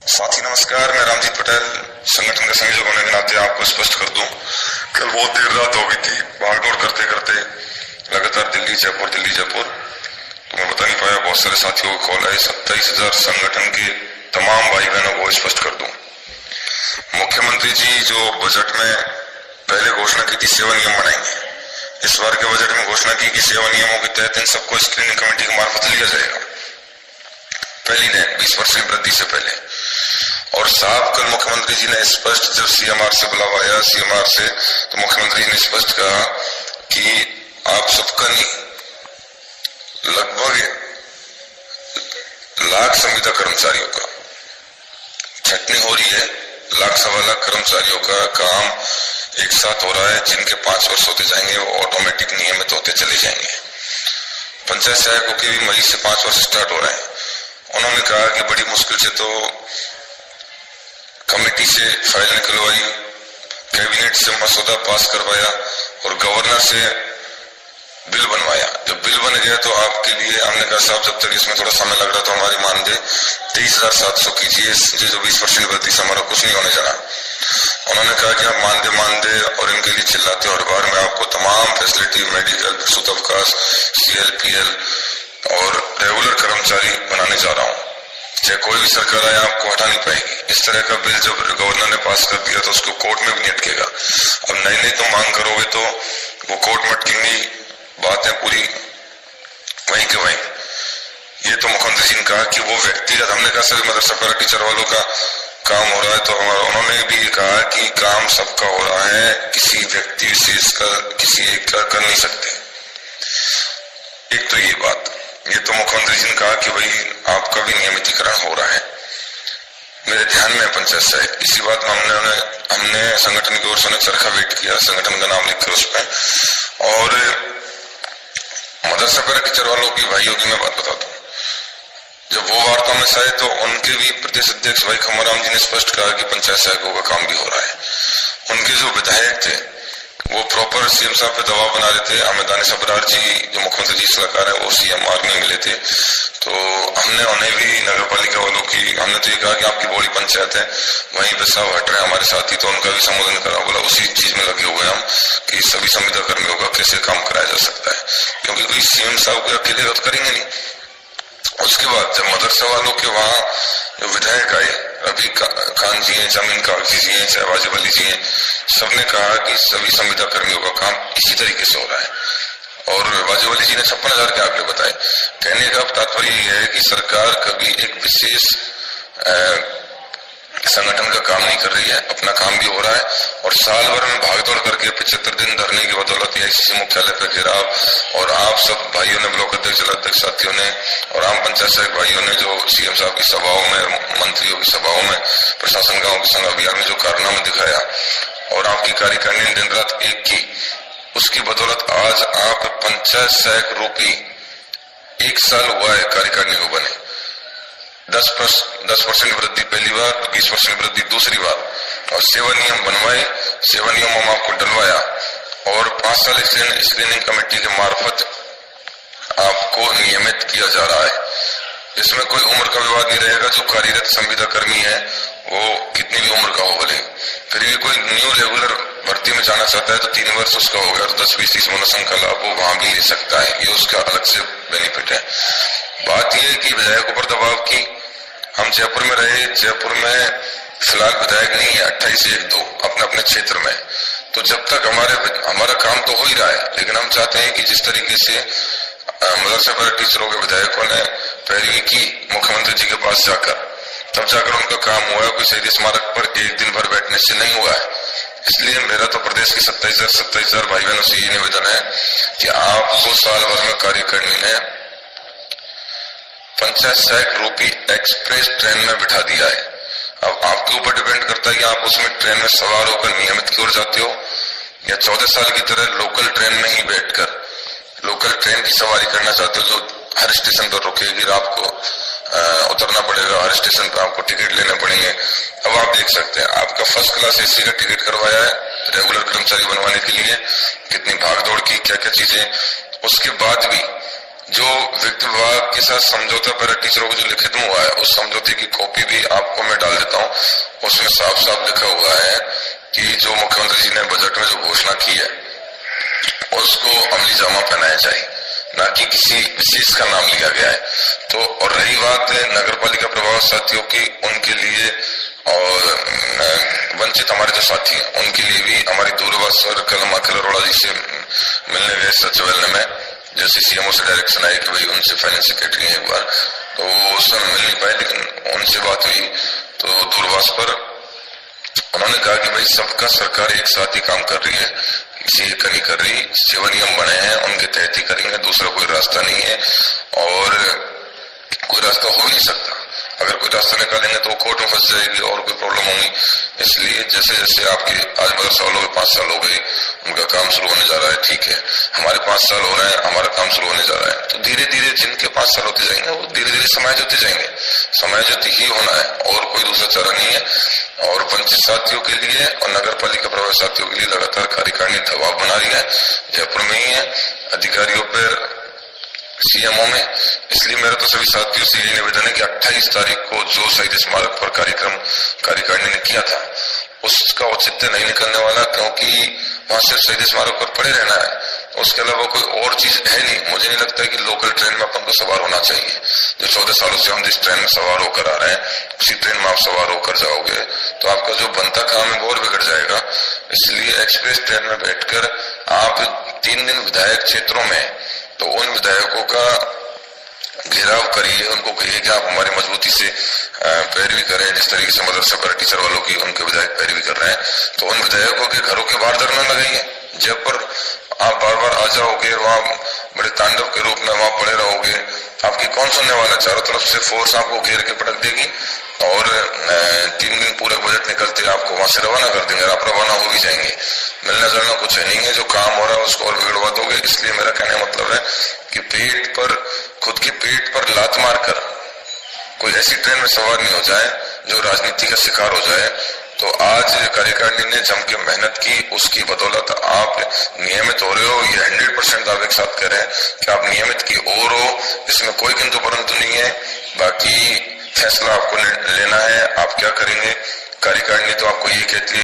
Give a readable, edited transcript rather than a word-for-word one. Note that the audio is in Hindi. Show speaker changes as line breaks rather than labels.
साथी नमस्कार, मैं रामजीत पटेल संगठन का संयोजक होने के नाते आपको स्पष्ट कर दूं, कल बहुत देर रात हो गई थी भागदौड़ करते करते लगातार दिल्ली जयपुर तो मैं बता नहीं पाया। बहुत सारे साथियों को कॉल आए। 27,000 संगठन के तमाम भाई बहनों को स्पष्ट कर दूं, मुख्यमंत्री जी जो बजट में पहले घोषणा की थी सेवा नियम बनाएंगे, इस बार के बजट में घोषणा की कि सेवा नियमों के तहत इन सबको स्क्रीनिंग कमेटी के मार्फत लिया जाएगा पहली दिन 20% वृद्धि से पहले। और साफ कल मुख्यमंत्री जी ने स्पष्ट, जब सीएमआर से बुलावा आया सीएमआर से, तो मुख्यमंत्री जी ने स्पष्ट कहा कि आप सबका नहीं, लगभग 1,00,000 संविदा कर्मचारियों का छटनी हो रही है। 1,00,000 सवा लाख कर्मचारियों का काम एक साथ हो रहा है, जिनके 5 वर्ष होते जाएंगे वो ऑटोमेटिक नियमित होते चले जाएंगे। पंचायत सहायकों के भी मई से 5 वर्ष स्टार्ट हो रहे हैं। उन्होंने कहा कि बड़ी मुश्किल से तो कमेटी से फाइल निकलवाई, कैबिनेट से मसौदा पास करवाया और गवर्नर से बिल बनवाया। जब बिल बन गया तो आपके लिए हमने कहा साहब जब तक इसमें थोड़ा समय लग रहा तो हमारी मान दे 23,700 कीजिए, जो 20% वृद्धि से हमारा कुछ नहीं होने जाना। उन्होंने कहा कि आप मान दे और इनके लिए चिल्लाते हर बार। मैं आपको तमाम फैसिलिटी, मेडिकल, सुतअवकाश, CLPL और रेगुलर कर्मचारी बनाने जा रहा हूं, चाहे कोई भी सरकार आए आपको हटा नहीं पाएगी। इस तरह का बिल जब गवर्नर ने पास कर दिया तो उसको कोर्ट में भी नहीं अटकेगा। अब नई तो मांग करोगे तो वो कोर्ट में अटकेंगी, बातें पूरी वहीं के वहीं। ये तो मुख्यमंत्री जी ने कहा कि वो व्यक्तिगत, हमने कहा सभी मदरसा पर टीचर वालों का काम हो रहा है, तो उन्होंने भी कहा कि काम सबका हो रहा है, किसी व्यक्ति विशेष का किसी एक का कर नहीं सकते। एक तो ये बात, ये तो मुख्यमंत्री जी ने कहा कि भाई आपका भी नियमितीकरण हो रहा है। मेरे ध्यान में पंचायत से इसी बात में हमने संगठन की ओर से चरखा वेट किया, संगठन का नाम लिखकर उस पर। और मदरसा पर टीचर वालों की भाइयों की मैं बात बता दूं, जब वो वार्ता में आए तो उनके भी प्रदेश अध्यक्ष भाई खम्माराम जी ने स्पष्ट कहा कि पंचायत सहायकों का काम भी हो रहा है। उनके जो विधायक थे वो प्रॉपर सीएम साहब पे दबाव बना रहे थे। हमें दानिश अबरार जी जो मुख्यमंत्री जी सलाहकार है वो CMR में मिले थे, तो हमने उन्हें भी नगर पालिका वालों की, हमने तो ये कहा कि आपकी बड़ी पंचायत है, वहीं पे सब हट रहे हैं हमारे साथी, तो उनका भी संबोधन करा। बोला उसी चीज में लगे हुए हम कि सभी संविदा कर्मियों का कैसे काम कराया जा सकता है, क्योंकि कोई CM साहब को अकेले तो करेंगे नहीं। उसके बाद जब मदरसा वालों के वहां जो विधायक आए, रफी खान जी हैं, जमीन कागजी जी हैं, शहबाज अली जी हैं, सबने कहा कि सभी संविदा कर्मियों का काम इसी तरीके से हो रहा है। और वाजिब अली जी ने 56,000 के आंकड़े बताए। कहने का तात्पर्य यह है कि सरकार कभी एक विशेष संगठन का काम नहीं कर रही है, अपना काम भी हो रहा है। और साल भर में भागदौड़ करके 75 दिन धरने की बदौलत ICC मुख्यालय पर घेराव, और आप सब भाइयों ने, ब्लॉक अध्यक्ष, जिला अध्यक्ष साथियों ने और आम पंचायत सहायक भाइयों ने जो CM साहब की सभाओं में, मंत्रियों की सभाओं में, प्रशासन गांव के संग अभियान में जो कारनामा दिखाया और आपकी कार्यकारिणी दिन रात एक की, उसकी बदौलत आज आप पंचायत सहायक रूपी 1 साल हुआ है कार्यकारिणी को बने। 10% वृद्धि पहली बार, 20% वृद्धि दूसरी बार, और सेवा नियम बनवाए, सेवा नियमों में आपको डलवाया और 5 साल स्क्रीनिंग कमेटी के मार्फत आपको नियमित किया जा रहा है। इसमें कोई उम्र का विवाद नहीं रहेगा। जो कार्यरत संविदा कर्मी है वो कितनी भी उम्र का हो, भले फिर भी कोई न्यू रेगुलर भर्ती में जाना चाहता है तो 3 वर्ष उसका हो गया तो 10, 20, 30 मनोसंघ का लाभ वो वहां भी ले सकता है। ये उसका अलग से बेनिफिट है। बात यह है कि विधायकों पर दबाव की, हम जयपुर में रहे, जयपुर में फिलहाल विधायक नहीं है, 28 से 1-2 अपने अपने क्षेत्र में, तो जब तक हमारा काम तो हो ही रहा है, लेकिन हम चाहते हैं कि जिस तरीके से मदरसा पर टीचरों के विधायकों ने पैरवी की मुख्यमंत्री जी के पास जाकर, तब जाकर उनका काम हुआ है, कोई शहीद स्मारक पर एक दिन भर बैठने से नहीं हुआ है। इसलिए मेरा तो प्रदेश के 27,000 भाई बहनों से ये निवेदन है कि आपको साल भर में कार्यकारिणी ने पंचायत सहायक रूपी एक्सप्रेस ट्रेन में बिठा दिया है। अब आपके ऊपर डिपेंड करता है कि आप उसमें ट्रेन में सवार होकर नियमित की ओर जाते हो या 14 साल की तरह लोकल ट्रेन में ही बैठकर लोकल ट्रेन की सवारी करना चाहते हो, जो हर स्टेशन पर रुकेगी, आपको उतरना पड़ेगा, हर स्टेशन पर आपको टिकट लेने पड़ेंगे। अब आप देख सकते हैं आपका फर्स्ट क्लास AC का टिकट करवाया है रेगुलर कर्मचारी बनवाने के लिए, कितनी भाग दौड़ की, क्या क्या चीजें। उसके बाद भी जो वित्त विभाग के साथ समझौता पैरा टीचरों को जो लिखित में हुआ है, उस समझौते की कॉपी भी आपको मैं डाल देता हूँ। उसमें साफ साफ लिखा हुआ है कि जो मुख्यमंत्री जी ने बजट में जो घोषणा की है उसको अमली जामा पहनाया जाए, ना कि किसी विशेष का नाम लिया गया है। तो और रही बात नगर पालिका प्रभाव साथियों की, उनके लिए और वंचित हमारे जो साथी हैं उनके लिए भी हमारी दूरभाष पर कल हम अखिल अरोड़ा जी से मिलने गए सचिवालय में। जैसे सीएमओ से डायरेक्शन आई कि भाई उनसे फाइनेंस सेक्रेटरी एक बार, तो वो उस समय मिल नहीं पाए, लेकिन उनसे बात हुई तो दूरभाष पर उन्होंने कहा कि भाई सबका सरकार एक साथ ही काम कर रही है, किसी एक नहीं कर रही, 7 नियम बने हैं उनके तहत ही करेंगे, दूसरा कोई रास्ता नहीं है और कोई रास्ता हो ही नहीं सकता। अगर कोई रास्ता निकालेंगे तो कोर्ट में फंस जाएगी और कोई प्रॉब्लम होगी। इसलिए जैसे जैसे आपके आज 12 साल हो गए, 5 साल हो गए, उनका काम शुरू होने जा रहा है, ठीक है, हमारे 5 साल हो रहे हैं, हमारा काम शुरू होने जा रहा है, तो धीरे धीरे जिनके 5 साल होते जाएंगे वो धीरे धीरे समायोजित होते जाएंगे, समायोजित ही होना है और कोई दूसरा चारा नहीं है। और पंचायत साथियों के लिए और नगर पालिका प्रभाव साथियों के लिए लगातार कार्यकारिणी दबाव बना रही है, जयपुर में ही है, अधिकारियों पर, सीएमओ में। इसलिए मेरा तो सभी साथियों से यही निवेदन है कि 28 तारीख को जो शहीद स्मारक पर कार्यकारिणी ने किया था उसका औचित्य नहीं निकलने वाला, क्योंकि वहां से शहीद स्मारक पर पड़े रहना है, उसके अलावा कोई और चीज है नहीं। मुझे नहीं लगता है कि लोकल ट्रेन में अपन को सवार होना चाहिए। जो 14 सालों से हम जिस ट्रेन में सवार होकर आ रहे हैं उसी ट्रेन में आप सवार होकर जाओगे तो आपका जो बनता काम है वो और बिगड़ जाएगा। इसलिए एक्सप्रेस ट्रेन में बैठकर आप 3 दिन विधायक क्षेत्रों में, तो उन विधायकों का घेराव करिए, उनको कहिए कि आप हमारी मजबूती से पैरवी करें, जिस तरीके से मदरसा पर टीचर वालों की उनके विधायक पैरवी कर रहे हैं, तो उन विधायकों के घरों के बाहर धरना लगाइए। जब पर आप बार बार आ जाओगे, वहां बड़े तांडव के रूप में वहां पड़े रहोगे, आपकी कौन सुनने वाला? चारों तरफ से फोर्स आपको घेर के पटक देगी और 3 दिन पूरा बजट निकलते आपको वहां से रवाना कर देंगे, आप रवाना हो भी जाएंगे। मिलना जुलना कुछ है नहीं है, जो काम हो रहा है उसको और बिगड़वा दोगे। इसलिए मेरा कहने का मतलब है कि पेट पर, खुद के पेट पर लात मारकर कोई ऐसी ट्रेन में सवार नहीं हो जाए जो राजनीति का शिकार हो जाए। तो आज कार्यकारिणी ने जम के मेहनत की, उसकी बदौलत आप नियमित हो रहे हो। ये 100% दावे के साथ कह रहे हैं कि आप नियमित की ओर हो, इसमें कोई किंतु परंतु नहीं है। बाकी फैसला आपको लेना है, आप क्या करेंगे। कार्यकारिणी तो आपको ये कहती है